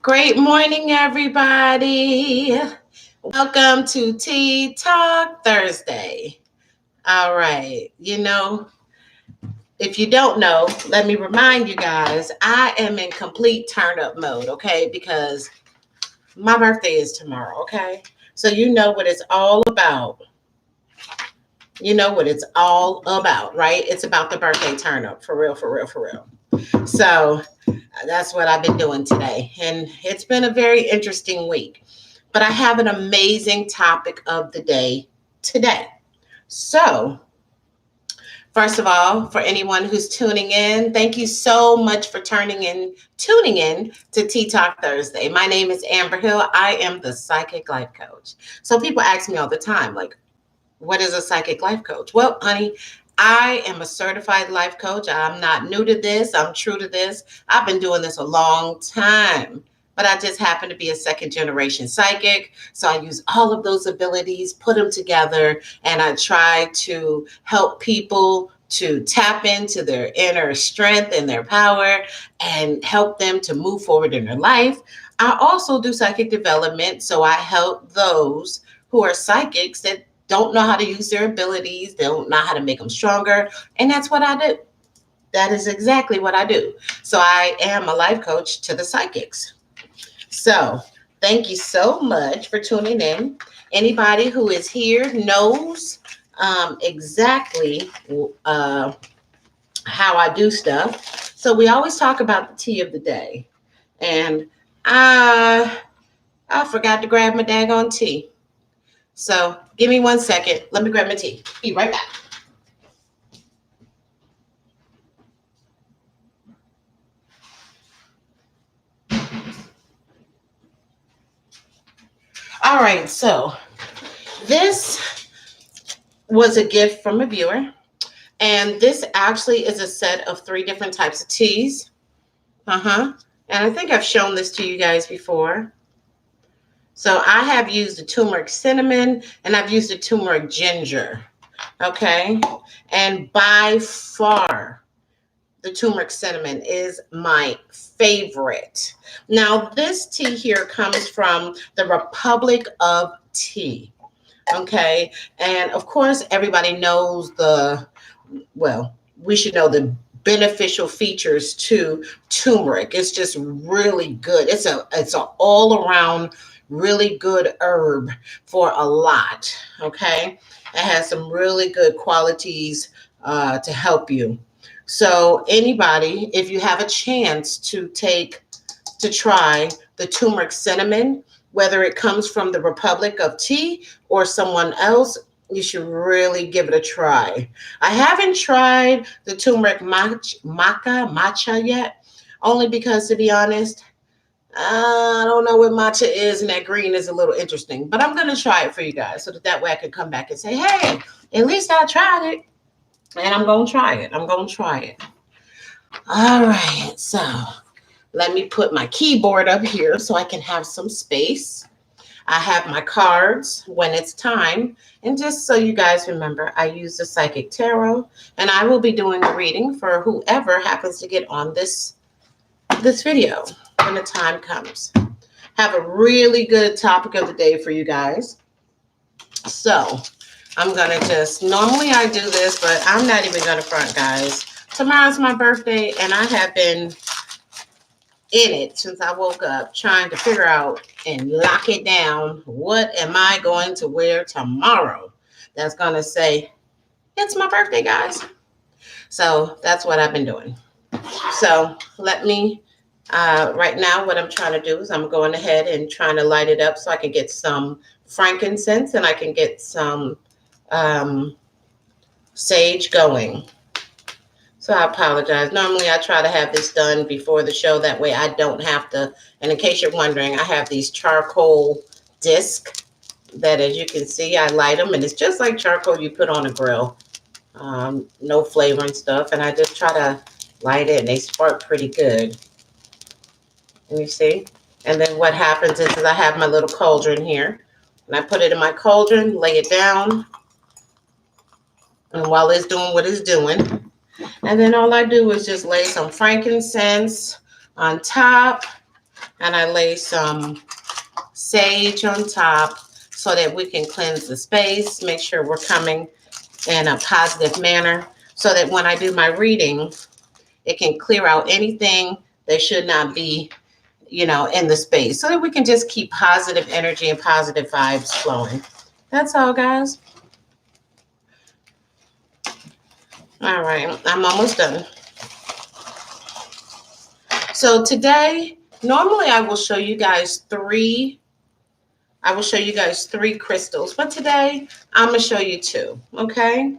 Great morning, everybody. Welcome to Tea Talk Thursday. All right. If you don't know, let me remind you guys, I am in complete turn up mode, okay? Because my birthday is tomorrow, okay? So you know what it's all about. You know what it's all about, right? It's about the birthday turn up, for real, for real, for real. So that's what I've been doing today. And it's been a very interesting week. But I have an amazing topic of the day today. So, first of all, for anyone who's tuning in, thank you so much for tuning in to Tea Talk Thursday. My name is Amber Hill. I am the psychic life coach. So people ask me all the time, like, what is a psychic life coach? Well, honey, I am a certified life coach. I'm not new to this. I'm true to this. I've been doing this a long time, but I just happen to be a second generation psychic. So I use all of those abilities, put them together, and I try to help people to tap into their inner strength and their power and help them to move forward in their life. I also do psychic development. So I help those who are psychics that don't know how to use their abilities, they don't know how to make them stronger. And that's what I do. That is exactly what I do. So I am a life coach to the psychics. So thank you so much for tuning in. Anybody who is here knows exactly how I do stuff. So we always talk about the tea of the day. And I forgot to grab my daggone tea. So give me 1 second. Let me grab my tea. Be right back. All right. So this was a gift from a viewer. And this actually is a set of 3 different types of teas. And I think I've shown this to you guys before. So I have used the turmeric cinnamon and I've used the turmeric ginger. Okay. And by far, the turmeric cinnamon is my favorite. Now, this tea here comes from the Republic of Tea. Okay. And of course, everybody knows we should know the beneficial features to turmeric. It's just really good. It's an all around really good herb for a lot. Okay. It has some really good qualities to help you. So anybody, if you have a chance to try the turmeric cinnamon, whether it comes from the Republic of Tea or someone else, you should really give it a try. I haven't tried the turmeric matcha yet, only because, to be honest, I don't know what matcha is, and that green is a little interesting. But I'm going to try it for you guys so that way I can come back and say, hey, at least I tried it. And I'm going to try it. All right. So let me put my keyboard up here so I can have some space. I have my cards when it's time. And just so you guys remember, I use the Psychic Tarot, and I will be doing the reading for whoever happens to get on this video when the time comes. Have a really good topic of the day for you guys. So I'm going to normally I do this, but I'm not even going to front, guys. Tomorrow's my birthday, and I have been in it since I woke up trying to figure out and lock it down. What am I going to wear tomorrow? That's going to say, it's my birthday, guys. So that's what I've been doing. So let me, right now, what I'm trying to do is I'm going ahead and trying to light it up so I can get some frankincense and I can get some sage going. So I apologize. Normally I try to have this done before the show. That way I don't have to. And in case you're wondering, I have these charcoal discs that, as you can see, I light them. And it's just like charcoal you put on a grill. No flavor and stuff. And I just try to light it and they spark pretty good. And you see? And then what happens is I have my little cauldron here. And I put it in my cauldron, lay it down. And while it's doing what it's doing, And then all I do is just lay some frankincense on top, and I lay some sage on top so that we can cleanse the space, make sure we're coming in a positive manner so that when I do my reading, it can clear out anything that should not be, in the space so that we can just keep positive energy and positive vibes flowing. That's all, guys. All right, I'm almost done. So today, normally I will show you guys three crystals, but today I'm going to show you two, okay?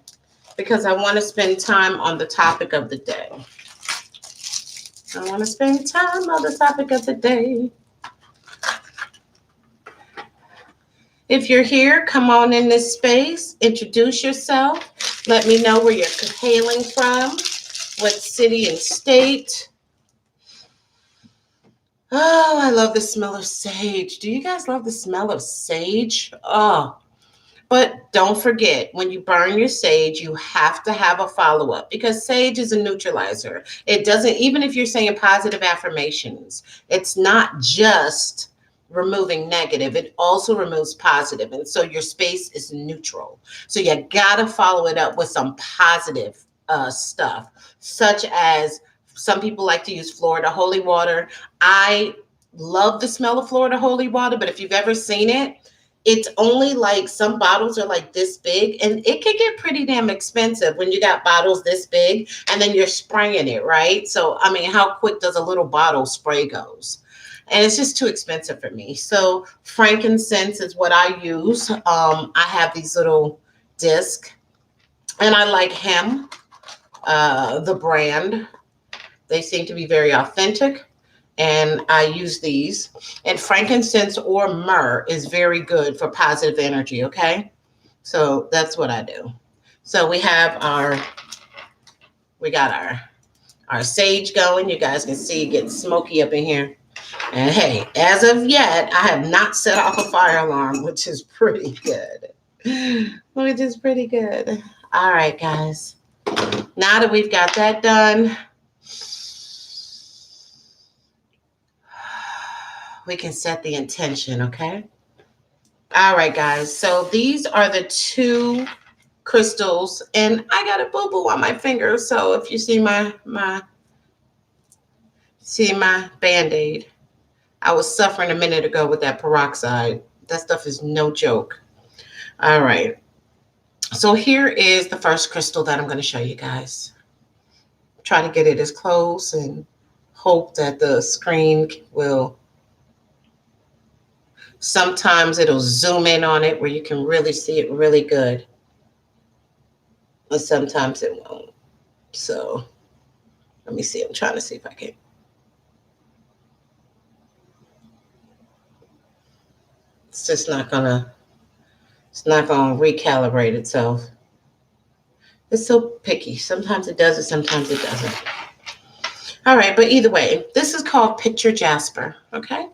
Because I want to spend time on the topic of the day. I want to spend time on the topic of the day. If you're here, come on in this space, introduce yourself. Let me know where you're hailing from, what city and state. Oh, I love the smell of sage. Do you guys love the smell of sage? Oh, but don't forget, when you burn your sage, you have to have a follow-up because sage is a neutralizer. It doesn't, even if you're saying positive affirmations, it's not just removing negative, it also removes positive. And so your space is neutral. So you gotta follow it up with some positive stuff, such as some people like to use Florida holy water. I love the smell of Florida holy water, but if you've ever seen it, it's only like some bottles are like this big, and it can get pretty damn expensive when you got bottles this big and then you're spraying it, right? So, I mean, how quick does a little bottle spray goes? And it's just too expensive for me. So frankincense is what I use. I have these little discs, and I like Hem, the brand. They seem to be very authentic, and I use these. And frankincense or myrrh is very good for positive energy, okay? So that's what I do. So we got our sage going. You guys can see it getting smoky up in here. And hey, as of yet, I have not set off a fire alarm, which is pretty good. Which is pretty good. All right, guys. Now that we've got that done, we can set the intention, okay? All right, guys. So these are the two crystals, and I got a boo-boo on my finger. So if you see my Band-Aid, I was suffering a minute ago with that peroxide. That stuff is no joke. All right. So here is the first crystal that I'm going to show you guys. Try to get it as close and hope that the screen will. Sometimes it'll zoom in on it where you can really see it really good. But sometimes it won't. So let me see. I'm trying to see if I can. It's just not gonna recalibrate itself. It's so picky. Sometimes it does it, sometimes it doesn't. All right, but either way, this is called Picture Jasper, okay?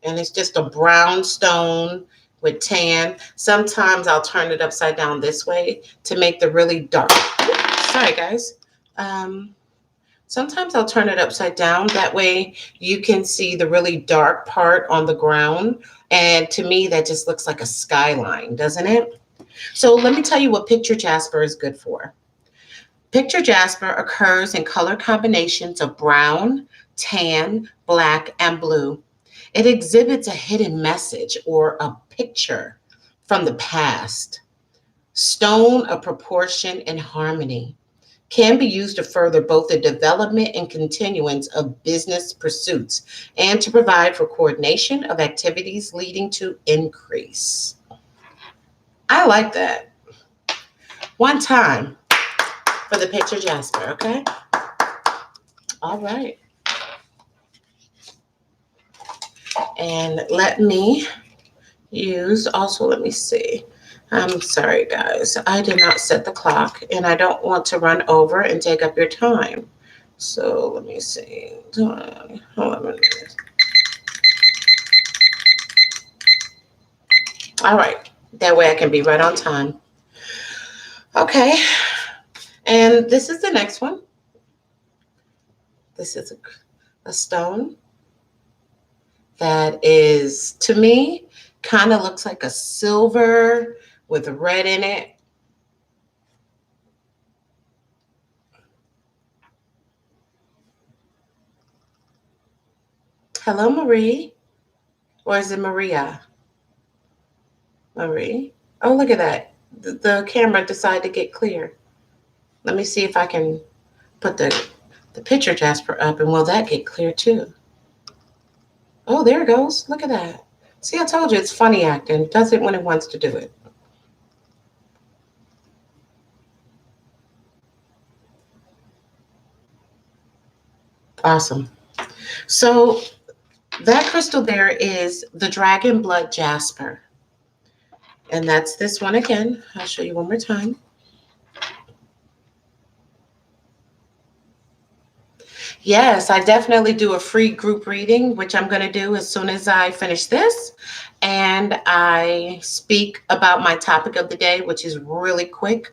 And it's just a brown stone with tan. Sometimes I'll turn it upside down this way to make the really dark. Sorry, guys. Sometimes I'll turn it upside down. That way you can see the really dark part on the ground. And to me, that just looks like a skyline, doesn't it? So let me tell you what Picture Jasper is good for. Picture Jasper occurs in color combinations of brown, tan, black, and blue. It exhibits a hidden message or a picture from the past. Stone of proportion and harmony can be used to further both the development and continuance of business pursuits and to provide for coordination of activities leading to increase. I like that. One time for the Picture Jasper, okay? All right. And let me let me see. I'm sorry, guys. I did not set the clock, and I don't want to run over and take up your time. So let me see. Hold on a minute. All right. That way I can be right on time. Okay. And this is the next one. This is a stone that is, to me, kind of looks like a silver with red in it. Hello, Marie. Or is it Maria? Marie. Oh, look at that. The camera decided to get clear. Let me see if I can put the picture Jasper up, and will that get clear too? Oh, there it goes. Look at that. See, I told you it's funny acting. It does it when it wants to do it. Awesome. So that crystal there is the dragon blood jasper. And that's this one again. I'll show you one more time. Yes, I definitely do a free group reading, which I'm going to do as soon as I finish this. And I speak about my topic of the day, which is really quick.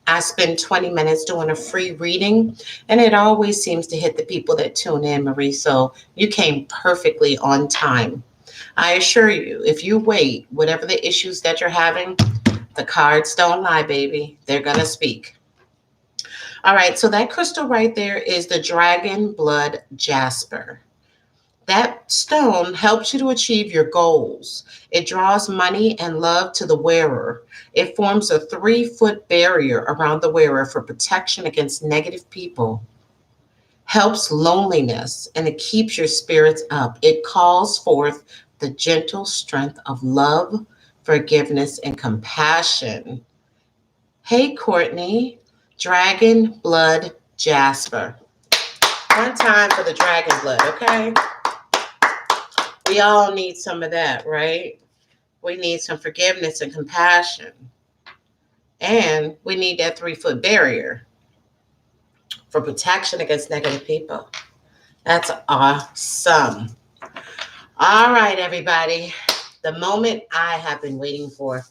I spend 20 minutes doing a free reading, and it always seems to hit the people that tune in, Marie. So you came perfectly on time. I assure you, if you wait, whatever the issues that you're having, the cards don't lie, baby. They're going to speak. All right, so that crystal right there is the dragon blood jasper. That stone helps you to achieve your goals. It draws money and love to the wearer. It forms a 3-foot barrier around the wearer for protection against negative people. Helps loneliness, and it keeps your spirits up. It calls forth the gentle strength of love, forgiveness, and compassion. Hey, Courtney, dragon blood jasper. One time for the dragon blood, okay? We all need some of that, right? We need some forgiveness and compassion. And we need that 3-foot barrier for protection against negative people. That's awesome. All right, everybody. The moment I have been waiting for.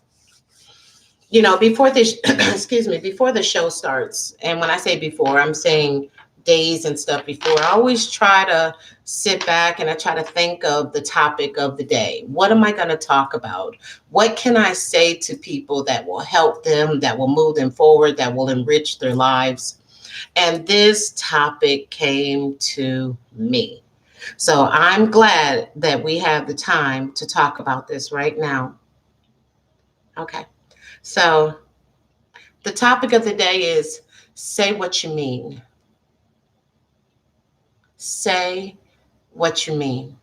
You know, before this, excuse me, before the show starts, and when I say before, I'm saying days and stuff before, I always try to sit back and I try to think of the topic of the day. What am I going to talk about? What can I say to people that will help them, that will move them forward, that will enrich their lives? And this topic came to me. So I'm glad that we have the time to talk about this right now. Okay. So the topic of the day is say what you mean. Say what you mean.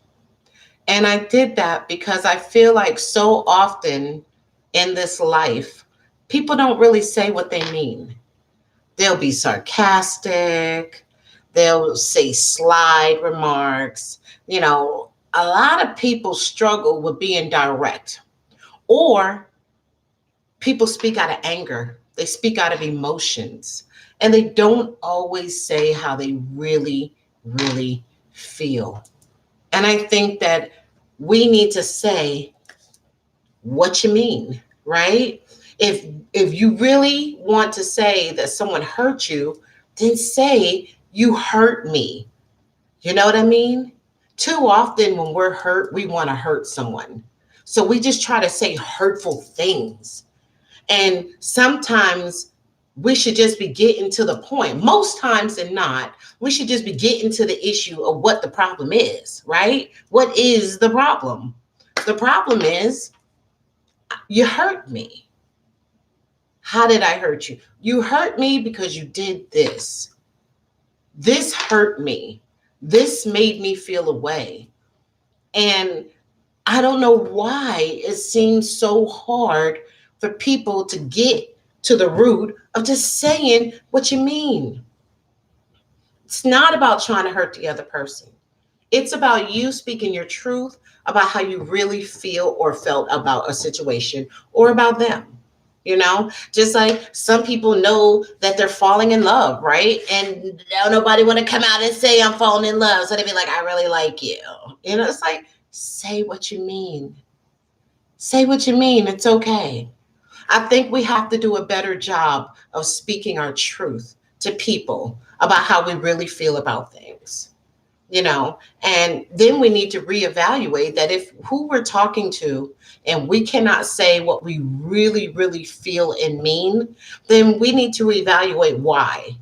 And I did that because I feel like so often in this life, people don't really say what they mean. They'll be sarcastic, they'll say slide remarks. You know, a lot of people struggle with being direct, or people speak out of anger, they speak out of emotions, and they don't always say how they really, really feel. And I think that we need to say what you mean, right? If you really want to say that someone hurt you, then say you hurt me. You know what I mean? Too often when we're hurt, we want to hurt someone. So we just try to say hurtful things. And sometimes we should just be getting to the point. Most times than not, we should just be getting to the issue of what the problem is, right? What is the problem? The problem is you hurt me. How did I hurt you? You hurt me because you did this. This hurt me. This made me feel away. And I don't know why it seems so hard for people to get to the root of just saying what you mean. It's not about trying to hurt the other person. It's about you speaking your truth about how you really feel or felt about a situation or about them. You know, just like some people know that they're falling in love, right? And nobody want to come out and say I'm falling in love. So they be like, I really like you. You know, it's like, say what you mean. Say what you mean. It's okay. I think we have to do a better job of speaking our truth to people about how we really feel about things, and then we need to reevaluate that if who we're talking to and we cannot say what we really, really feel and mean, then we need to reevaluate why.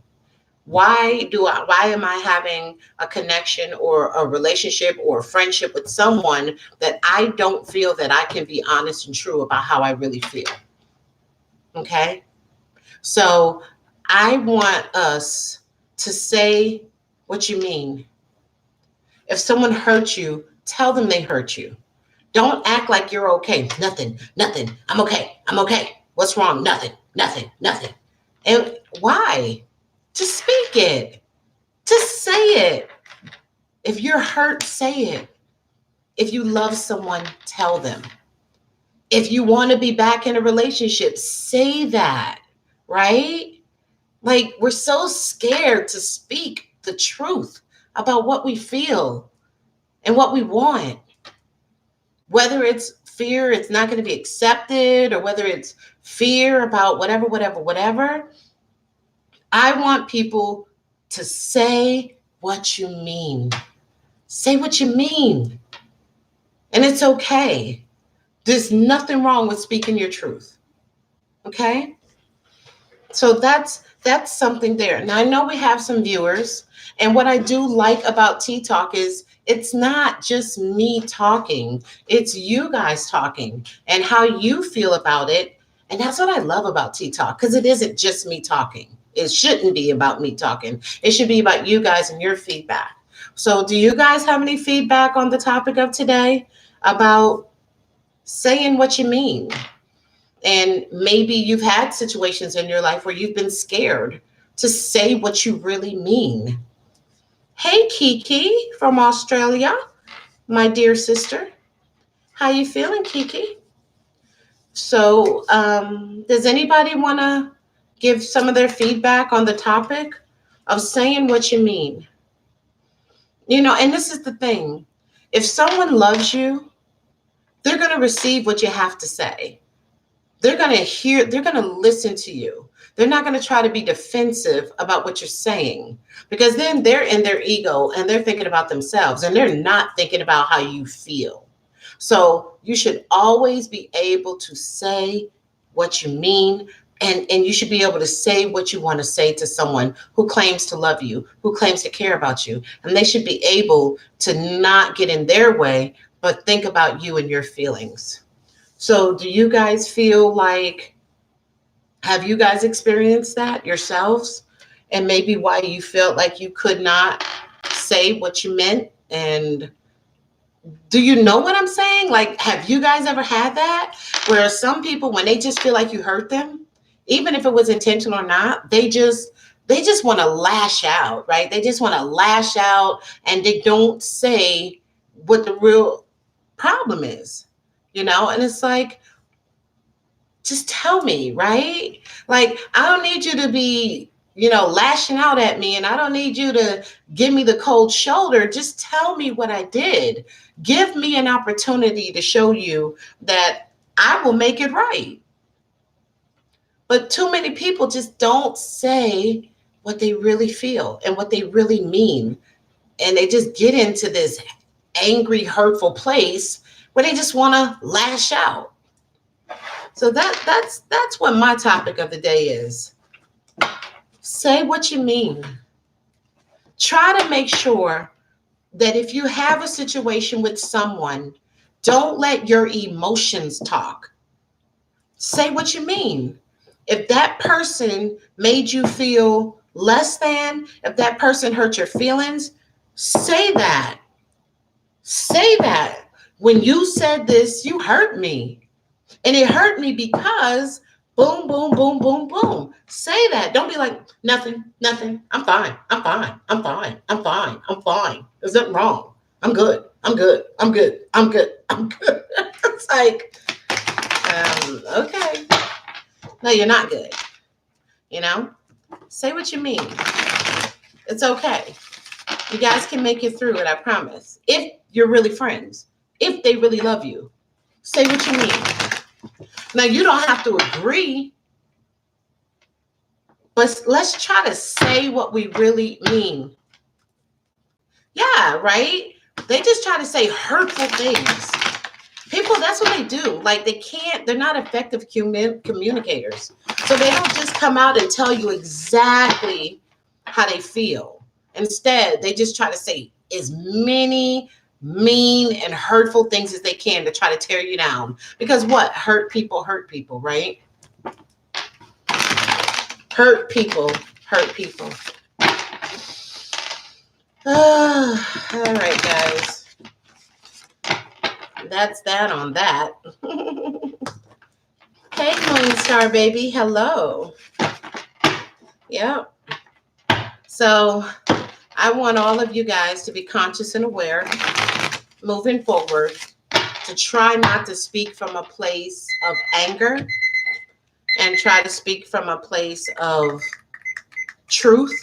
Why am I having a connection or a relationship or a friendship with someone that I don't feel that I can be honest and true about how I really feel? Okay. So I want us to say what you mean. If someone hurt you, tell them they hurt you. Don't act like you're okay. Nothing, nothing. I'm okay. I'm okay. What's wrong? Nothing, nothing, nothing. And why? Just speak it. Just say it. If you're hurt, say it. If you love someone, tell them. If you want to be back in a relationship, say that, right? Like, we're so scared to speak the truth about what we feel and what we want. Whether it's fear, it's not going to be accepted, or whether it's fear about whatever, whatever, whatever. I want people to say what you mean. Say what you mean. And it's okay. There's nothing wrong with speaking your truth. Okay? So that's something there. Now I know we have some viewers, and what I do like about Tea Talk is it's not just me talking, it's you guys talking and how you feel about it. And that's what I love about Tea Talk, because it isn't just me talking. It shouldn't be about me talking. It should be about you guys and your feedback. So do you guys have any feedback on the topic of today about saying what you mean? And maybe you've had situations in your life where you've been scared to say what you really mean. Hey, Kiki from Australia, my dear sister. How you feeling, Kiki? So, does anybody want to give some of their feedback on the topic of saying what you mean? And this is the thing. If someone loves you, they're going to receive what you have to say. They're going to hear, they're going to listen to you. They're not going to try to be defensive about what you're saying, because then they're in their ego and they're thinking about themselves and they're not thinking about how you feel. So you should always be able to say what you mean, and you should be able to say what you want to say to someone who claims to love you, who claims to care about you. And they should be able to not get in their way, but think about you and your feelings. So do you guys feel like, have you guys experienced that yourselves? And maybe why you felt like you could not say what you meant? And do you know what I'm saying? Like, have you guys ever had that? Where some people, when they just feel like you hurt them, even if it was intentional or not, they just want to lash out, right? They just want to lash out, and they don't say what the real problem is, And it's like, just tell me, right? Like, I don't need you to be, lashing out at me, and I don't need you to give me the cold shoulder. Just tell me what I did. Give me an opportunity to show you that I will make it right. But too many people just don't say what they really feel and what they really mean. And they just get into this angry, hurtful place where they just want to lash out. So that's what my topic of the day is. Say what you mean. Try to make sure that if you have a situation with someone, don't let your emotions talk. Say what you mean. If that person made you feel less than, if that person hurt your feelings, say that. Say that. When you said this, you hurt me. And it hurt me because boom, boom, boom, boom, boom. Say that. Don't be like, nothing, nothing. I'm fine. I'm fine. I'm fine. I'm fine. I'm fine. There's nothing wrong. I'm good. I'm good. I'm good. I'm good. I'm good. It's like, okay. No, you're not good. Say what you mean. It's okay. You guys can make it through it, I promise. If you're really friends, if they really love you, say what you mean. Now, you don't have to agree, but let's try to say what we really mean. Yeah, right? They just try to say hurtful things. People, that's what they do. Like, they're not effective communicators. So they don't just come out and tell you exactly how they feel. Instead, they just try to say as many mean and hurtful things as they can to try to tear you down. Because what? Hurt people, right? Hurt people, hurt people. All right, guys. That's that on that. Hey, Queen Star Baby. Hello. Yep. So I want all of you guys to be conscious and aware moving forward, to try not to speak from a place of anger and try to speak from a place of truth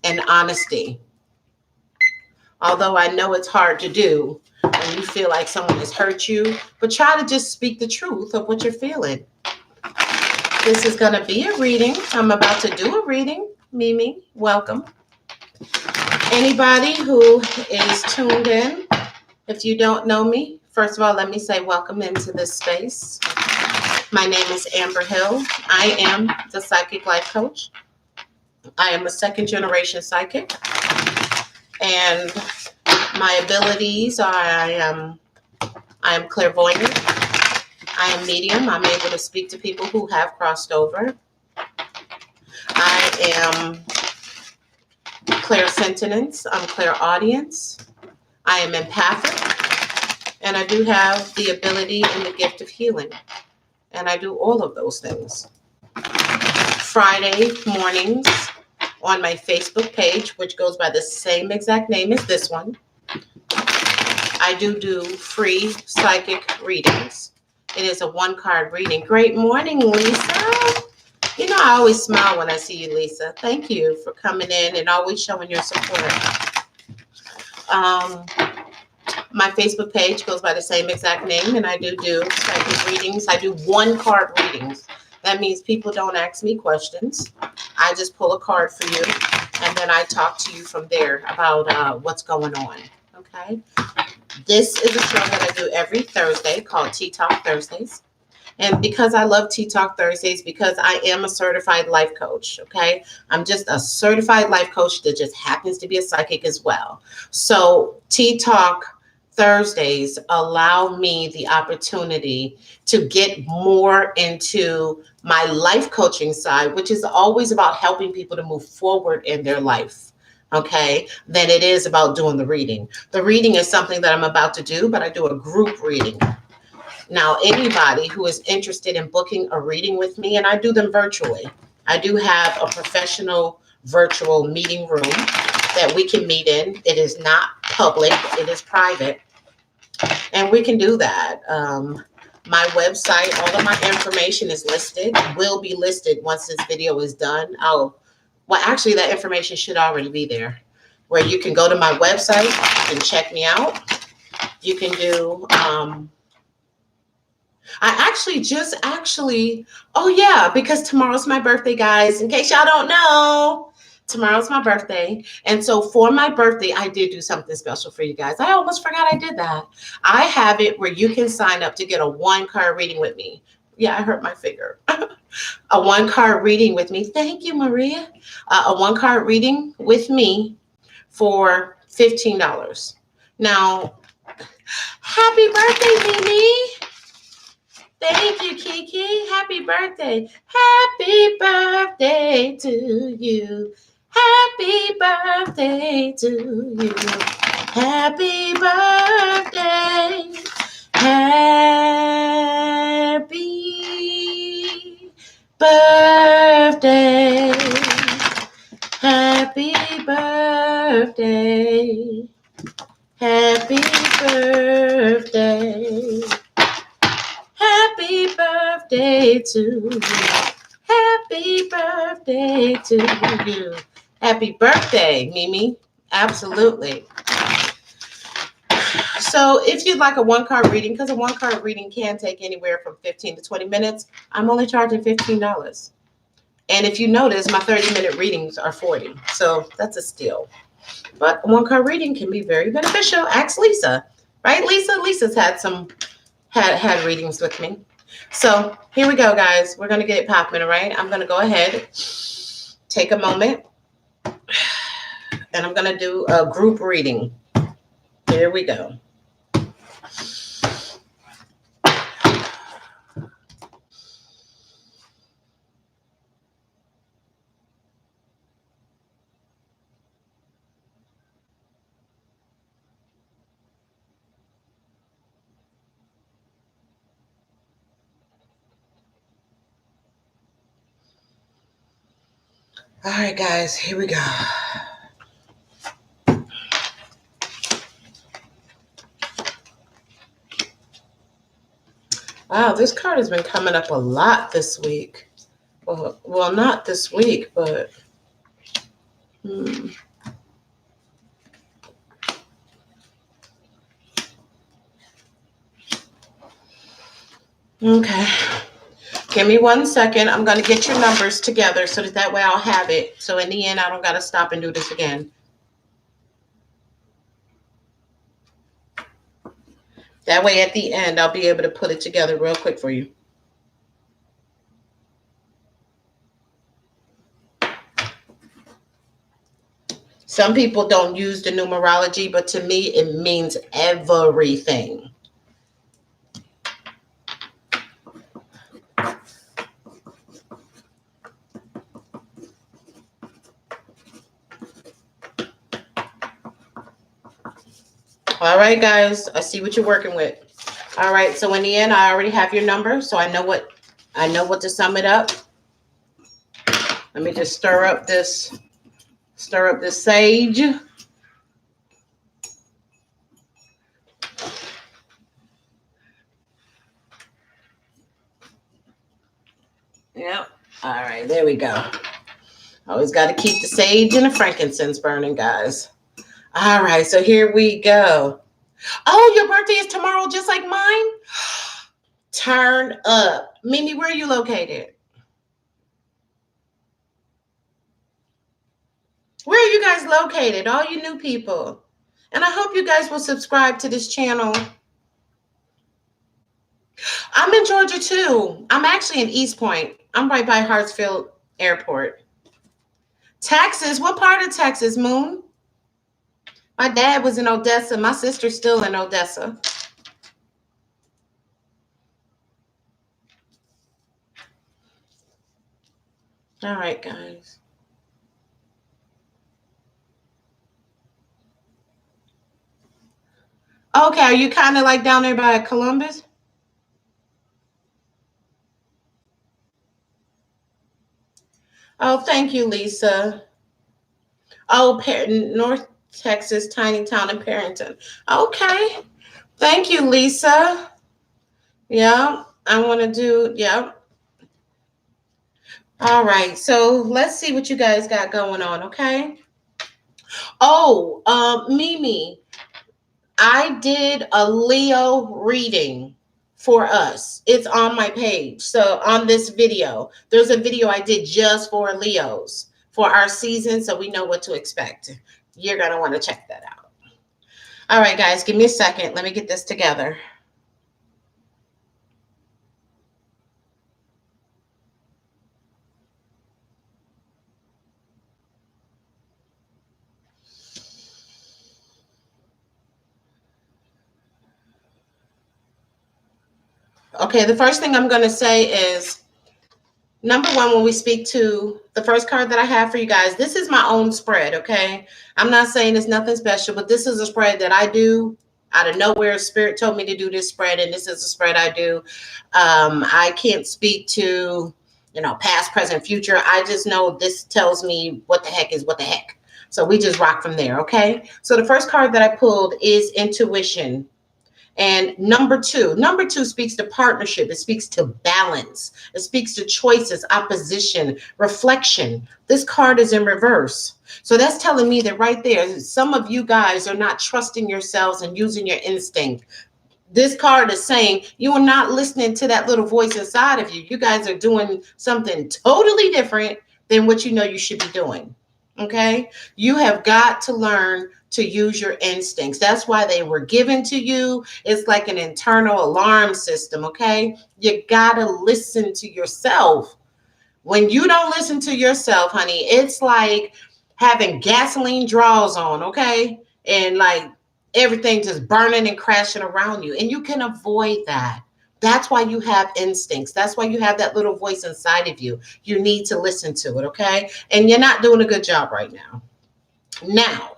and honesty. Although I know it's hard to do when you feel like someone has hurt you, but try to just speak the truth of what you're feeling. This is going to be a reading. I'm about to do a reading. Mimi, welcome. Anybody who is tuned in, if you don't know me, first of all, let me say welcome into this space. My name is Amber Hill. I am the Psychic Life Coach. I am a second generation psychic. And my abilities are I am clairvoyant. I am medium. I'm able to speak to people who have crossed over. I am clairsentience. I'm clairaudience. I am empathic. And I do have the ability and the gift of healing. And I do all of those things. Friday mornings on my Facebook page, which goes by the same exact name as this one, I do free psychic readings. It is a one-card reading. Great morning, Lisa. You know, I always smile when I see you, Lisa. Thank you for coming in and always showing your support. My Facebook page goes by the same exact name, and I do psychic readings. I do one-card readings. That means people don't ask me questions. I just pull a card for you, and then I talk to you from there about what's going on. Okay? This is a show that I do every Thursday called Tea Talk Thursdays. And because I love Tea Talk Thursdays, because I am a certified life coach, okay? I'm just a certified life coach that just happens to be a psychic as well. So Tea Talk Thursdays allow me the opportunity to get more into my life coaching side, which is always about helping people to move forward in their life, okay, than it is about doing the reading. The reading is something that I'm about to do, but I do a group reading. Now, anybody who is interested in booking a reading with me, and I do them virtually. I do have a professional virtual meeting room that we can meet in. It is not public, it is private. And we can do that. My website, all of my information is listed, will be listed once this video is done. Well, actually, that information should already be there, where you can go to my website and check me out. You can do, oh yeah, because tomorrow's my birthday, guys, in case y'all don't know. Tomorrow's my birthday. And so for my birthday, I did do something special for you guys. I almost forgot I did that. I have it where you can sign up to get a one-card reading with me. Yeah, I hurt my finger. A one-card reading with me. Thank you, Maria. A one-card reading with me for $15. Now, happy birthday, Mimi. Thank you, Kiki. Happy birthday. Happy birthday to you. Happy birthday to you. Happy birthday. Happy birthday. Happy birthday. Happy birthday. Happy birthday to you. Happy birthday to you. Happy birthday, Mimi. Absolutely. So if you'd like a one-card reading, because a one-card reading can take anywhere from 15 to 20 minutes, I'm only charging $15. And if you notice, my 30-minute readings are $40. So that's a steal. But a one-card reading can be very beneficial. Ask Lisa. Right, Lisa? Lisa's had readings with me. So here we go, guys. We're going to get it popping, all right? I'm going to go ahead, take a moment, and I'm going to do a group reading. Here we go. All right, guys, here we go. Wow, this card has been coming up a lot this week. Well, not this week, but Okay. Give me 1 second. I'm going to get your numbers together so that way I'll have it. So in the end, I don't got to stop and do this again. That way at the end, I'll be able to put it together real quick for you. Some people don't use the numerology, but to me, it means everything. All right, guys, I see what you're working with. All right, so in the end, I already have your number, so I know what to sum it up. Let me just stir up this sage. Yep. All right, there we go. Always got to keep the sage and the frankincense burning, guys. All right, so here we go. Oh, your birthday is tomorrow, just like mine? Turn up. Mimi, where are you located? Where are you guys located? All you new people. And I hope you guys will subscribe to this channel. I'm in Georgia, too. I'm actually in East Point. I'm right by Hartsfield Airport. Texas? What part of Texas, Moon? My dad was in Odessa. My sister's still in Odessa. All right, guys. Okay, are you kind of like down there by Columbus? Oh, thank you, Lisa. Oh, North Texas, tiny town in Perrington. Okay. Thank you, Lisa. Yeah, I want to do, yeah. All right, so let's see what you guys got going on, okay? Oh, Mimi, I did a Leo reading for us. It's on my page. So on this video, there's a video I did just for Leos for our season, so we know what to expect. You're going to want to check that out. All right, guys, give me a second. Let me get this together. Okay, the first thing I'm going to say is, number one, when we speak to the first card that I have for you guys, this is my own spread, okay? I'm not saying it's nothing special, but this is a spread that I do out of nowhere. Spirit told me to do this spread, and this is a spread I do. I can't speak to, past, present, future. I just know this tells me what the heck is what the heck. So we just rock from there, okay? So the first card that I pulled is Intuition. And number two speaks to partnership. It speaks to balance. It speaks to choices, opposition, reflection. This card is in reverse. So that's telling me that right there, some of you guys are not trusting yourselves and using your instinct. This card is saying you are not listening to that little voice inside of you. You guys are doing something totally different than what you know you should be doing. Okay? You have got to learn to use your instincts. That's why they were given to you. It's like an internal alarm system. Okay? You got to listen to yourself. When you don't listen to yourself, honey, it's like having gasoline draws on, okay? And like everything just burning and crashing around you. And you can avoid that. That's why you have instincts. That's why you have that little voice inside of you. You need to listen to it, okay? And you're not doing a good job right now. Now,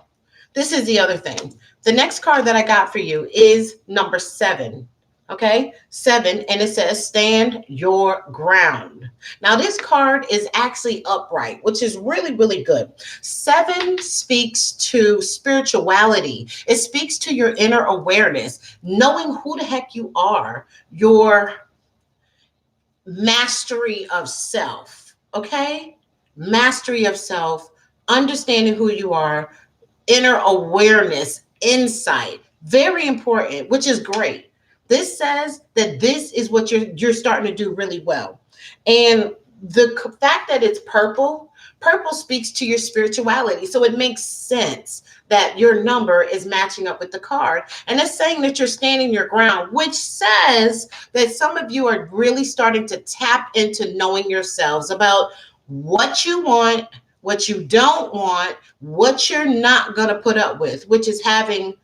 this is the other thing. The next card that I got for you is number 7. Okay, 7, and it says stand your ground. Now, this card is actually upright, which is really, really good. 7 speaks to spirituality, it speaks to your inner awareness, knowing who the heck you are, your mastery of self. Okay, mastery of self, understanding who you are, inner awareness, insight, very important, which is great. This says that this is what you're starting to do really well. And the fact that it's purple, purple speaks to your spirituality. So it makes sense that your number is matching up with the card. And it's saying that you're standing your ground, which says that some of you are really starting to tap into knowing yourselves about what you want, what you don't want, what you're not going to put up with, which is having.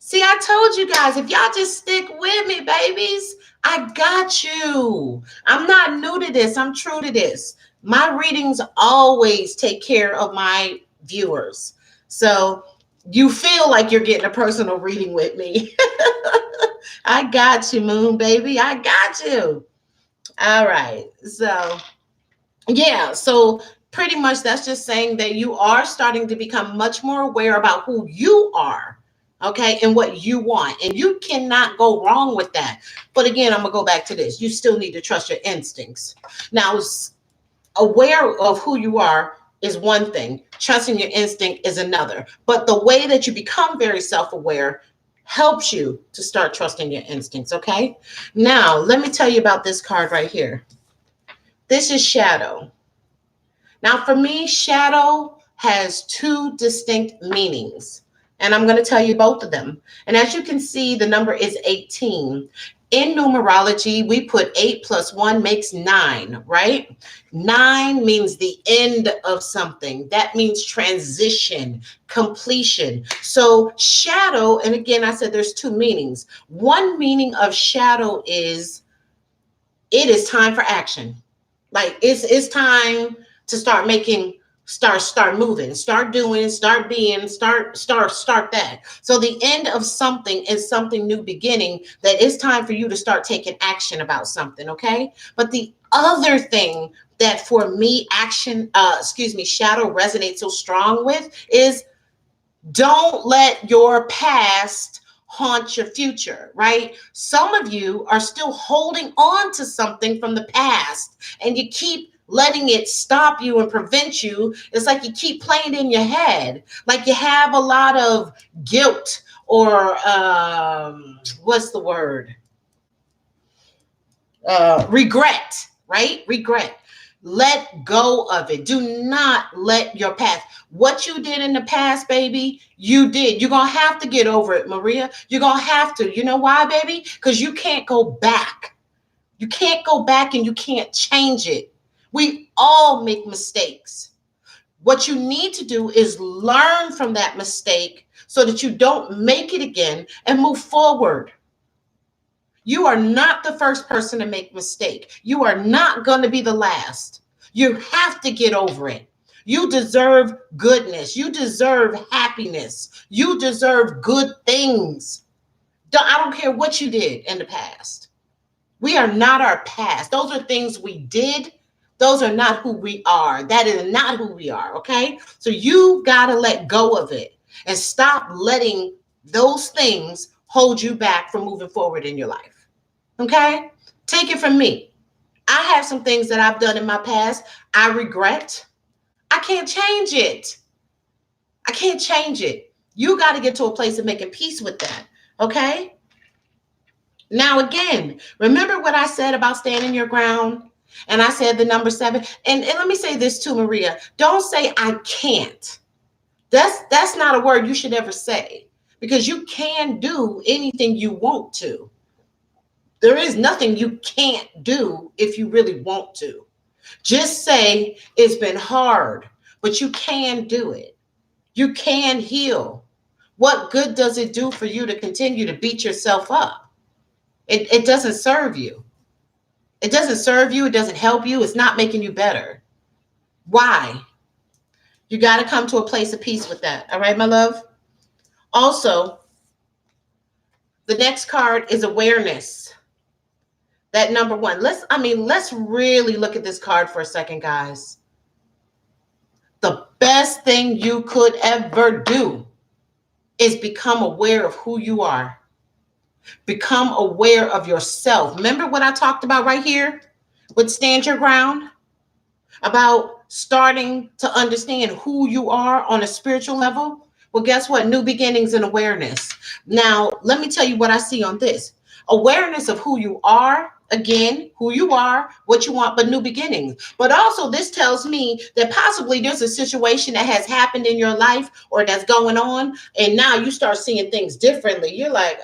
See, I told you guys, if y'all just stick with me, babies, I got you. I'm not new to this. I'm true to this. My readings always take care of my viewers. So you feel like you're getting a personal reading with me. I got you, Moon, baby. I got you. All right. So yeah, so pretty much that's just saying that you are starting to become much more aware about who you are, okay, and what you want. And you cannot go wrong with that. But again, I'm going to go back to this. You still need to trust your instincts. Now, aware of who you are is one thing, trusting your instinct is another. But the way that you become very self aware helps you to start trusting your instincts, okay? Now, let me tell you about this card right here. This is shadow. Now, for me, shadow has 2 distinct meanings, and I'm going to tell you both of them. And as you can see, the number is 18. In numerology, we put 8 plus 1 makes 9, right? 9 means the end of something. That means transition, completion. So shadow, and again, I said there's 2 meanings. One meaning of shadow is it is time for action. Like it's time to start making, start moving, start doing, start being, start that. So the end of something is something new beginning, that it's time for you to start taking action about something, okay? But the other thing that for me shadow resonates so strong with is don't let your past haunt your future, right? Some of you are still holding on to something from the past and you keep letting it stop you and prevent you. It's like you keep playing in your head, like you have a lot of guilt or what's the word? Regret, right? Regret. Let go of it. Do not let your past. What you did in the past, baby, you did. You're going to have to get over it, Maria. You're going to have to. You know why, baby? Because you can't go back. You can't go back and you can't change it. We all make mistakes. What you need to do is learn from that mistake so that you don't make it again and move forward. You are not the first person to make mistake. You are not going to be the last. You have to get over it. You deserve goodness. You deserve happiness. You deserve good things. I don't care what you did in the past. We are not our past. Those are things we did. Those are not who we are. That is not who we are, okay? So you got to let go of it and stop letting those things hold you back from moving forward in your life. Okay? Take it from me. I have some things that I've done in my past I regret. I can't change it. I can't change it. You got to get to a place of making peace with that. Okay? Now, again, remember what I said about standing your ground? And I said the number 7. And let me say this too, Maria. Don't say I can't. That's not a word you should ever say because you can do anything you want to. There is nothing you can't do if you really want to. Just say it's been hard, but you can do it. You can heal. What good does it do for you to continue to beat yourself up? It doesn't serve you. It doesn't serve you. It doesn't help you. It's not making you better. Why? You got to come to a place of peace with that. All right, my love? Also, the next card is awareness. That number 1. Let's really look at this card for a second, guys. The best thing you could ever do is become aware of who you are. Become aware of yourself. Remember what I talked about right here with Stand Your Ground? About starting to understand who you are on a spiritual level? Well, guess what? New beginnings and awareness. Now, let me tell you what I see on this. Awareness of who you are, again, who you are, what you want, but new beginnings. But also, this tells me that possibly there's a situation that has happened in your life or that's going on, and now you start seeing things differently. You're like,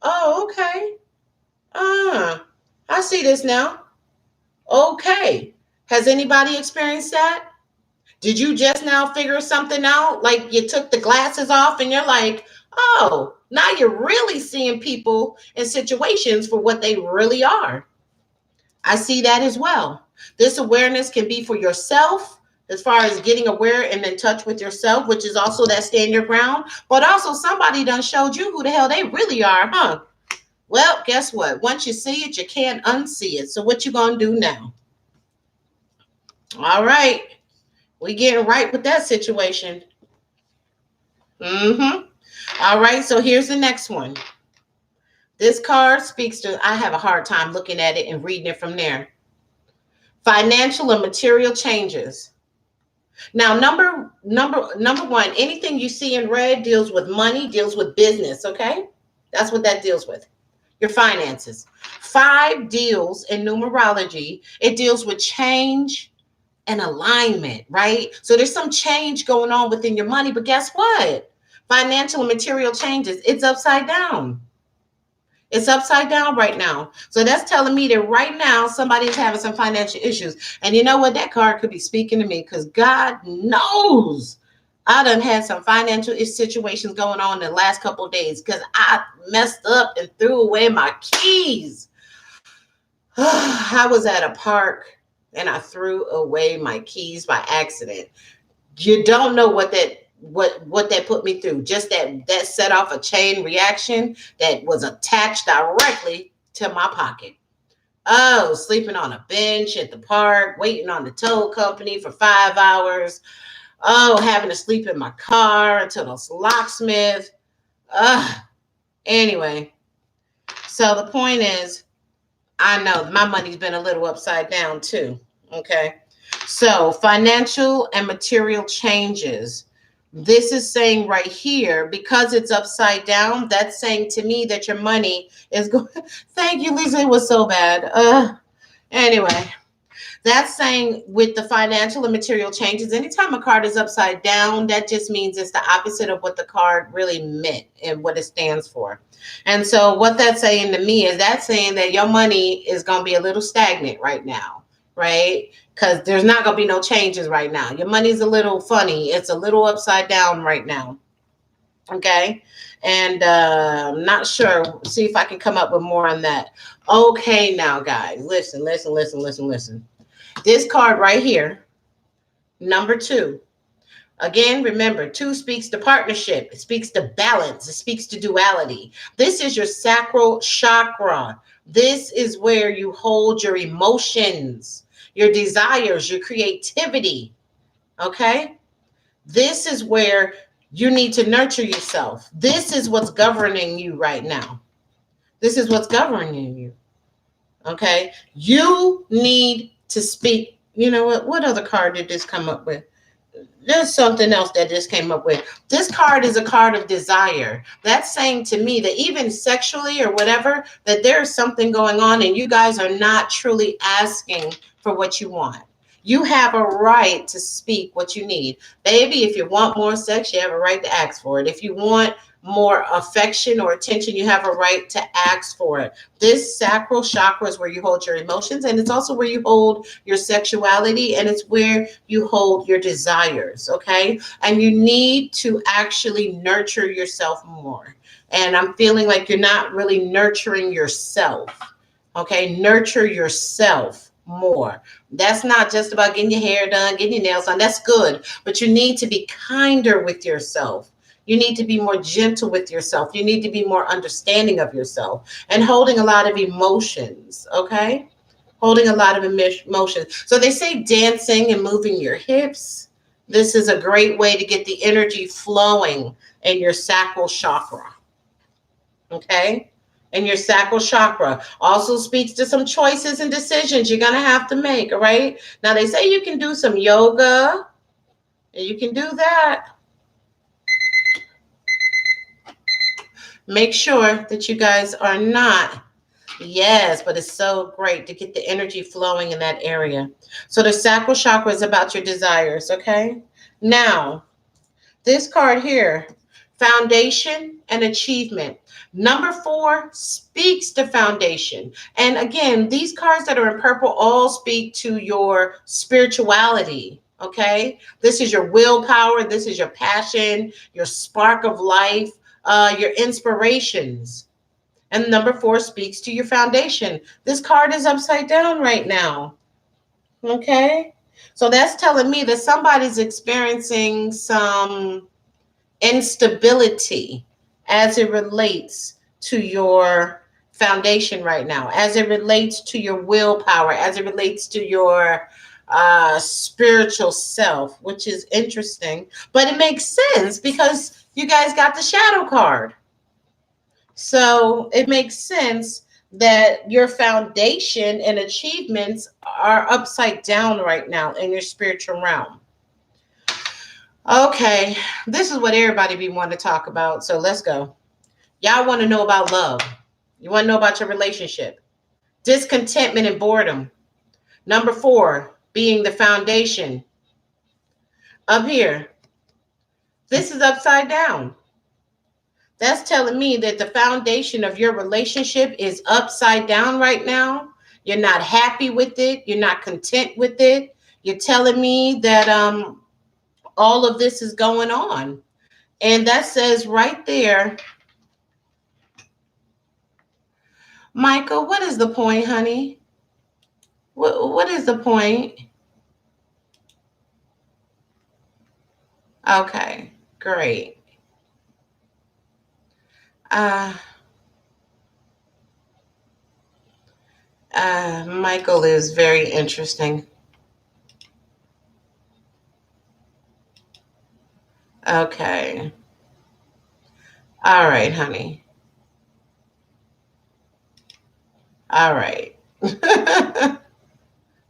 okay. I see this now. Okay. Has anybody experienced that? Did you just now figure something out? Like you took the glasses off and you're like, oh, now you're really seeing people and situations for what they really are. I see that as well. This awareness can be for yourself, as far as getting aware and in touch with yourself, which is also that stand your ground. But also somebody done showed you who the hell they really are, huh? Well, guess what? Once you see it, you can't unsee it. So what you gonna do now? All right. We getting right with that situation. All right. So here's the next one. This card speaks to, I have a hard time looking at it and reading it from there. Financial and material changes. Now, number 1, anything you see in red deals with money, deals with business. Okay. That's what that deals with. Your finances. 5 deals in numerology. It deals with change and alignment, right? So there's some change going on within your money, but guess what? Financial and material changes. It's upside down. It's upside down right now. So that's telling me that right now somebody's having some financial issues. And you know what? That card could be speaking to me because God knows I done had some financial situations going on in the last couple of days because I messed up and threw away my keys. I was at a park and I threw away my keys by accident. You don't know what that put me through. Just that set off a chain reaction that was attached directly to my pocket. Oh, sleeping on a bench at the park, waiting on the tow company for 5 hours. Oh, having to sleep in my car until the locksmith. Anyway, so the point is, I know my money's been a little upside down too. Okay. So financial and material changes. This is saying right here, because it's upside down, that's saying to me that your money is going. Thank you, Lisa. It was so bad. Anyway, that's saying with the financial and material changes, anytime a card is upside down, that just means it's the opposite of what the card really meant and what it stands for. And so what that's saying to me is that's saying that your money is going to be a little stagnant right now, right? Because there's not going to be no changes right now. Your money's a little funny. It's a little upside down right now. Okay. And I'm not sure. See if I can come up with more on that. Okay, now, guys, listen. This card right here, number 2. Again, remember, 2 speaks to partnership. It speaks to balance. It speaks to duality. This is your sacral chakra. This is where you hold your emotions, your desires, your creativity. Okay? This is where You need to nurture yourself. This is what's governing you right now. This is what's governing you. Okay? You need to speak. You know what? What other card did this come up with? There's something else that just came up with. This card is a card of desire. That's saying to me that even sexually or whatever, that there's something going on and you guys are not truly asking for what you want. You have a right to speak what you need. Baby, if you want more sex, you have a right to ask for it. If you want more affection or attention, you have a right to ask for it. This sacral chakra is where you hold your emotions, and it's also where you hold your sexuality, and it's where you hold your desires, okay? And you need to actually nurture yourself more. And I'm feeling like you're not really nurturing yourself, okay? Nurture yourself more. That's not just about getting your hair done, getting your nails done. That's good, but you need to be kinder with yourself. You need to be more gentle with yourself. You need to be more understanding of yourself and holding a lot of emotions, okay? Holding a lot of emotions. So they say dancing and moving your hips. This is a great way to get the energy flowing in your sacral chakra, okay? And your sacral chakra also speaks to some choices and decisions you're going to have to make, all right? Now, they say you can do some yoga, and you can do that. Make sure that you guys are not. Yes, but it's so great to get the energy flowing in that area. So the sacral chakra is about your desires, okay? Now, this card here, foundation and achievement. Number 4 speaks to foundation. And again, these cards that are in purple all speak to your spirituality, okay? This is your willpower. This is your passion, your spark of life, your inspirations. And number 4 speaks to your foundation. This card is upside down right now. Okay? So that's telling me that somebody's experiencing some instability as it relates to your foundation right now, as it relates to your willpower, as it relates to your spiritual self, which is interesting. But it makes sense because you guys got the shadow card. So it makes sense that your foundation and achievements are upside down right now in your spiritual realm. Okay, this is what everybody be wanting to talk about. So let's go. Y'all want to know about love. You want to know about your relationship. Discontentment and boredom. Number 4, being the foundation. Up here, this is upside down. That's telling me that the foundation of your relationship is upside down right now. You're not happy with it. You're not content with it. You're telling me that all of this is going on. And that says right there, Michael, what is the point, honey? What is the point? Okay, great. Uh, Michael is very interesting. Okay. All right, honey. All right.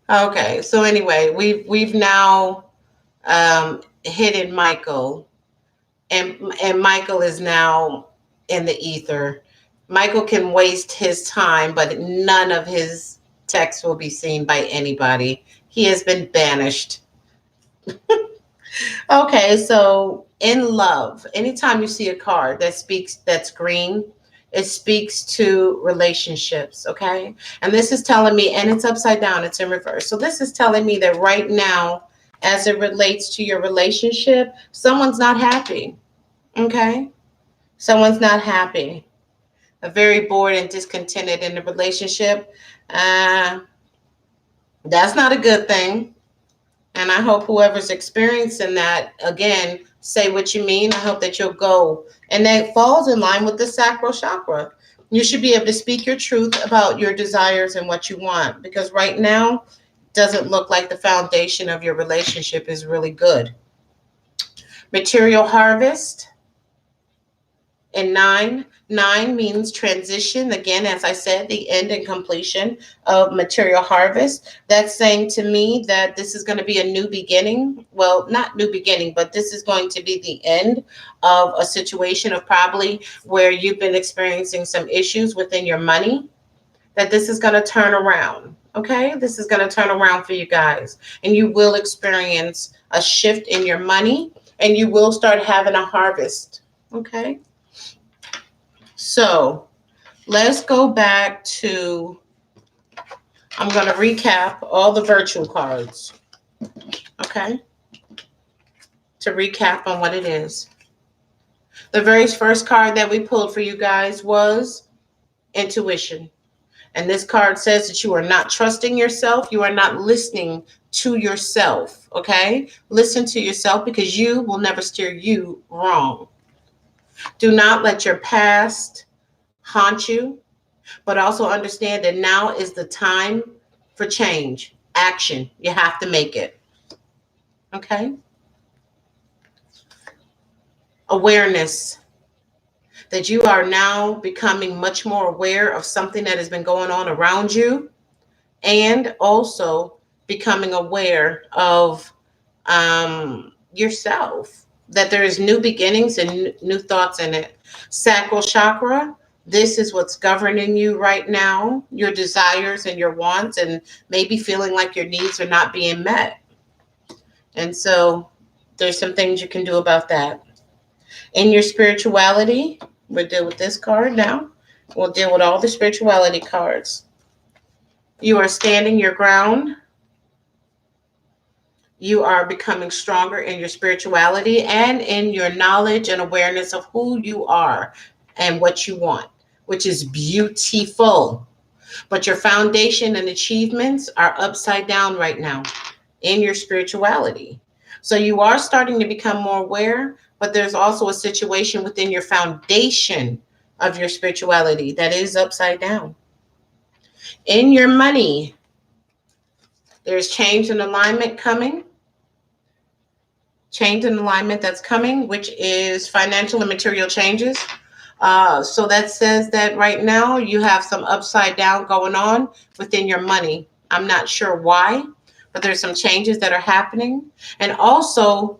Okay. So anyway, we've now hidden Michael, and Michael is now in the ether. Michael can waste his time, but none of his text will be seen by anybody. He has been banished. Okay, so in love, anytime you see a card that's green, it speaks to relationships, okay? And this is telling me, and it's upside down, it's in reverse. So this is telling me that right now, as it relates to your relationship, someone's not happy, okay? Someone's not happy. Very bored and discontented in the relationship. Uh, that's not a good thing. And I hope whoever's experiencing that, again, say what you mean. I hope that you'll go. And that falls in line with the sacral chakra. You should be able to speak your truth about your desires and what you want. Because right now, it doesn't look like the foundation of your relationship is really good. Material harvest. And nine means transition. Again, as I said, the end and completion of material harvest. That's saying to me that this is going to be a new beginning. Well, not new beginning, but this is going to be the end of a situation of probably where you've been experiencing some issues within your money, that this is going to turn around. Okay, this is going to turn around for you guys, and you will experience a shift in your money, and you will start having a harvest. Okay. So let's go back to, I'm going to recap all the virtual cards, okay, to recap on what it is. The very first card that we pulled for you guys was intuition. And this card says that you are not trusting yourself. You are not listening to yourself, okay? Listen to yourself, because you will never steer you wrong. Do not let your past haunt you, but also understand that now is the time for change, action. You have to make it. Okay? Awareness, that you are now becoming much more aware of something that has been going on around you, and also becoming aware of yourself, that there is new beginnings and new thoughts in it. Sacral chakra, this is what's governing you right now, your desires and your wants, and maybe feeling like your needs are not being met. And so there's some things you can do about that. In your spirituality, we'll deal with this card now. We'll deal with all the spirituality cards. You are standing your ground. You are becoming stronger in your spirituality and in your knowledge and awareness of who you are and what you want, which is beautiful. But your foundation and achievements are upside down right now in your spirituality. So you are starting to become more aware, but there's also a situation within your foundation of your spirituality that is upside down. In your money, there's change and alignment coming. Change and alignment that's coming, which is financial and material changes. So that says that right now you have some upside down going on within your money. I'm not sure why, but there's some changes that are happening, and also,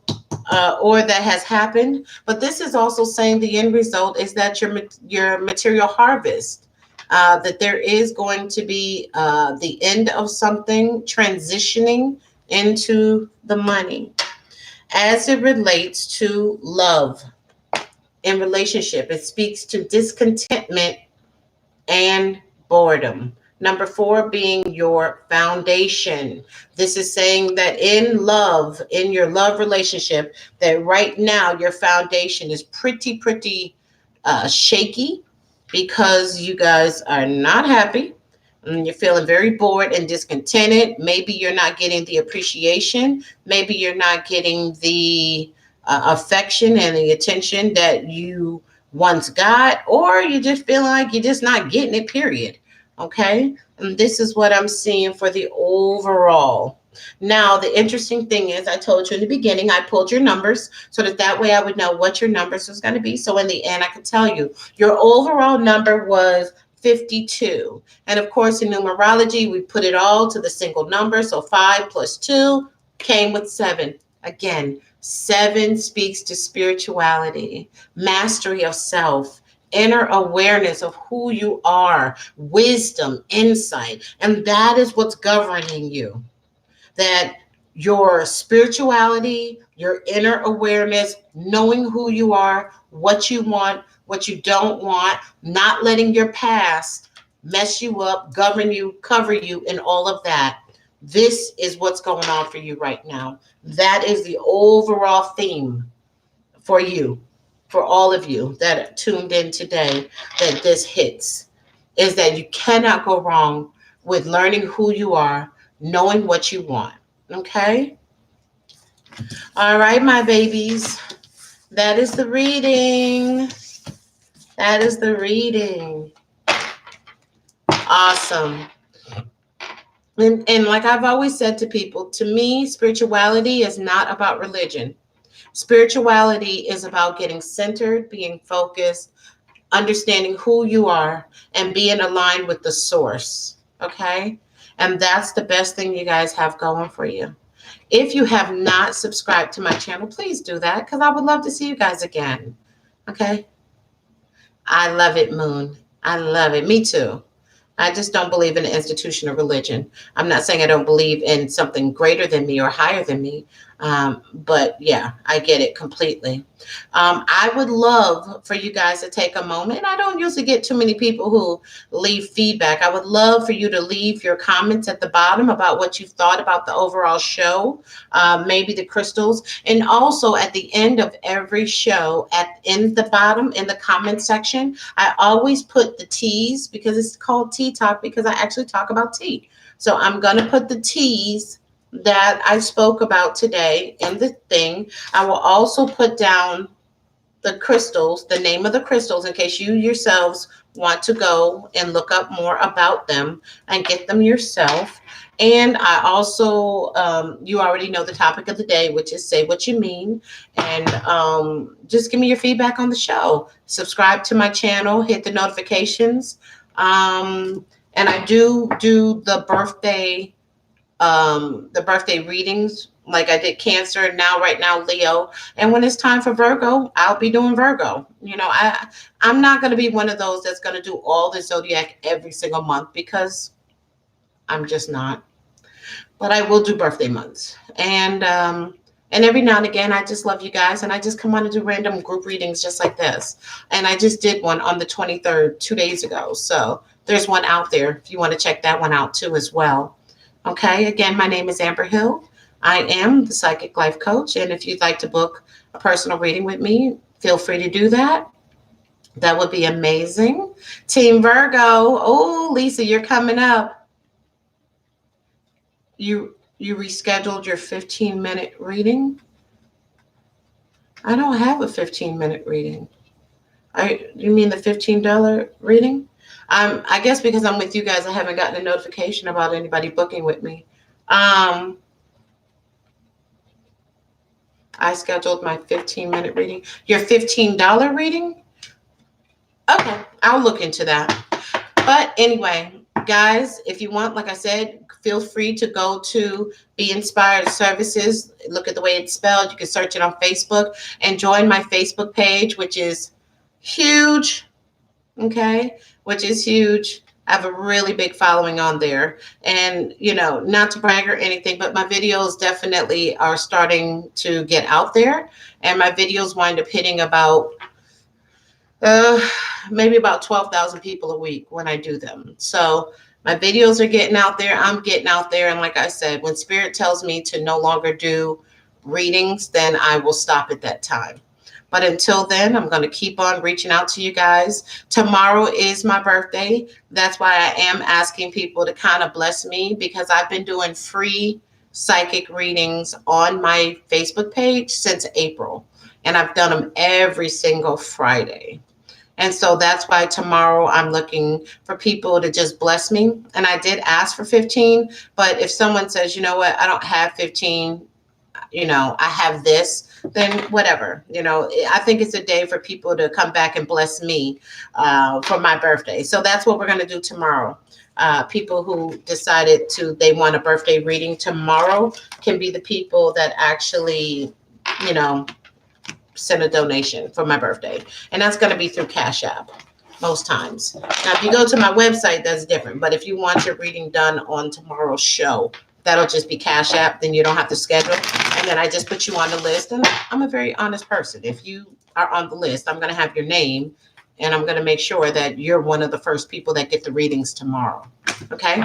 or that has happened. But this is also saying the end result is that your material harvest, that there is going to be the end of something transitioning into the money. As it relates to love in relationship, it speaks to discontentment and boredom. Number 4 being your foundation. This is saying that in love, in your love relationship, that right now your foundation is pretty shaky, because you guys are not happy. And you're feeling very bored and discontented. Maybe you're not getting the appreciation. Maybe you're not getting the affection and the attention that you once got, or you're just feeling like you're just not getting it, period. Okay? And this is what I'm seeing for the overall. Now, the interesting thing is, I told you in the beginning, I pulled your numbers so that way I would know what your numbers was going to be. So in the end, I could tell you your overall number was 52. And of course, in numerology, we put it all to the single number. So 5 plus 2 came with 7. Again, 7 speaks to spirituality, mastery of self, inner awareness of who you are, wisdom, insight. And that is what's governing you. That your spirituality, your inner awareness, knowing who you are, what you want, what you don't want, not letting your past mess you up, govern you, cover you, and all of that. This is what's going on for you right now. That is the overall theme for you, for all of you that tuned in today, that this hits, is that you cannot go wrong with learning who you are, knowing what you want. Okay? All right, my babies. That is the reading. That is the reading. Awesome. And like I've always said to people, to me, spirituality is not about religion. Spirituality is about getting centered, being focused, understanding who you are, and being aligned with the source. Okay? And that's the best thing you guys have going for you. If you have not subscribed to my channel, please do that because I would love to see you guys again. Okay? I love it, Moon. I love it. Me too. I just don't believe in an institution of religion. I'm not saying I don't believe in something greater than me or higher than me. But yeah, I get it completely. I would love for you guys to take a moment. I don't usually get too many people who leave feedback. I would love for you to leave your comments at the bottom about what you thought about the overall show, maybe the crystals. And also at the end of every show, in the bottom, in the comment section, I always put the teas because it's called tea talk because I actually talk about tea. So I'm going to put the teas that I spoke about today in the thing. I will also put down the crystals, the name of the crystals, in case you yourselves want to go and look up more about them and get them yourself. And I also, you already know the topic of the day, which is Say What You Mean. And just give me your feedback on the show. Subscribe to my channel, hit the notifications. And I do the birthday readings, like I did Cancer, now right now Leo, and when it's time for Virgo, I'll be doing Virgo. I'm not going to be one of those that's going to do all the zodiac every single month because I'm just not. But I will do birthday months, and every now and again I just love you guys and I just come on to do random group readings just like this. And I just did one on the 23rd 2 days ago, so there's one out there if you want to check that one out too as well. Okay, again, my name is Amber Hill. I am the Psychic Life Coach, and if you'd like to book a personal reading with me, feel free to do that. That would be amazing. Team Virgo, oh, Lisa, you're coming up. You rescheduled your 15-minute reading? I don't have a 15-minute reading. You mean the $15 reading? I guess because I'm with you guys, I haven't gotten a notification about anybody booking with me. I scheduled my 15-minute reading. Your $15 reading? Okay, I'll look into that. But anyway, guys, if you want, like I said, feel free to go to Be Inspired Services. Look at the way it's spelled. You can search it on Facebook and join my Facebook page, which is huge. Okay, which is huge. I have a really big following on there. And, not to brag or anything, but my videos definitely are starting to get out there. And my videos wind up hitting about uh, maybe about 12,000 people a week when I do them. So my videos are getting out there. I'm getting out there. And like I said, when Spirit tells me to no longer do readings, then I will stop at that time. But until then, I'm going to keep on reaching out to you guys. Tomorrow is my birthday. That's why I am asking people to kind of bless me because I've been doing free psychic readings on my Facebook page since April. And I've done them every single Friday. And so that's why tomorrow I'm looking for people to just bless me. And I did ask for 15, but if someone says, you know what, I don't have 15, I have this, then whatever. I think it's a day for people to come back and bless me for my birthday. So that's what we're going to do tomorrow. People who decided they want a birthday reading tomorrow can be the people that actually, send a donation for my birthday. And that's going to be through Cash App most times. Now, if you go to my website, that's different. But if you want your reading done on tomorrow's show, that'll just be Cash App. Then you don't have to schedule. And then I just put you on the list. And I'm a very honest person. If you are on the list, I'm going to have your name. And I'm going to make sure that you're one of the first people that get the readings tomorrow. Okay?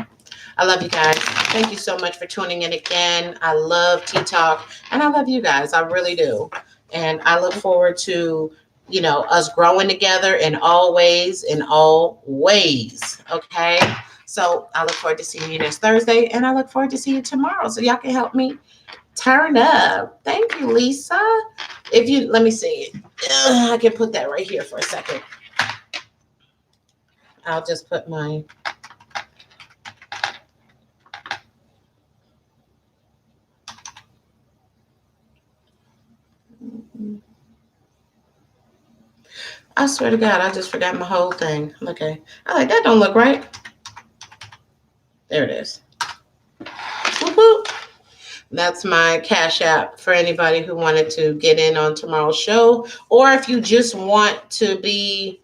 I love you guys. Thank you so much for tuning in again. I love Tea Talk. And I love you guys. I really do. And I look forward to, us growing together in all ways, Okay. So I look forward to seeing you next Thursday. And I look forward to seeing you tomorrow. So y'all can help me turn up. Thank you, Lisa. Let me see. I can put that right here for a second. I'll just put my. I swear to God, I just forgot my whole thing. Okay. I like that don't look right. There it is. Woo-hoo. That's my Cash App for anybody who wanted to get in on tomorrow's show. Or if you just want to be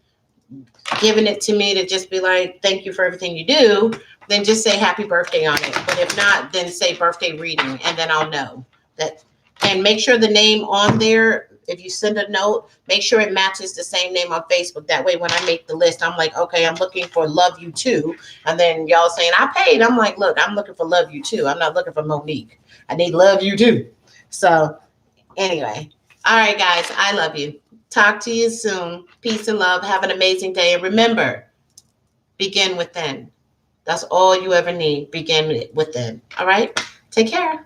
giving it to me to just be like, thank you for everything you do, then just say happy birthday on it. But if not, then say birthday reading, and then I'll know that. And make sure the name on there, if you send a note, make sure it matches the same name on Facebook. That way, when I make the list, I'm like, okay, I'm looking for Love You Too. And then y'all saying, I paid. I'm like, look, I'm looking for Love You Too. I'm not looking for Monique. I need Love You Too. So, anyway. All right, guys, I love you. Talk to you soon. Peace and love. Have an amazing day. And remember, begin within. That's all you ever need. Begin within. All right? Take care.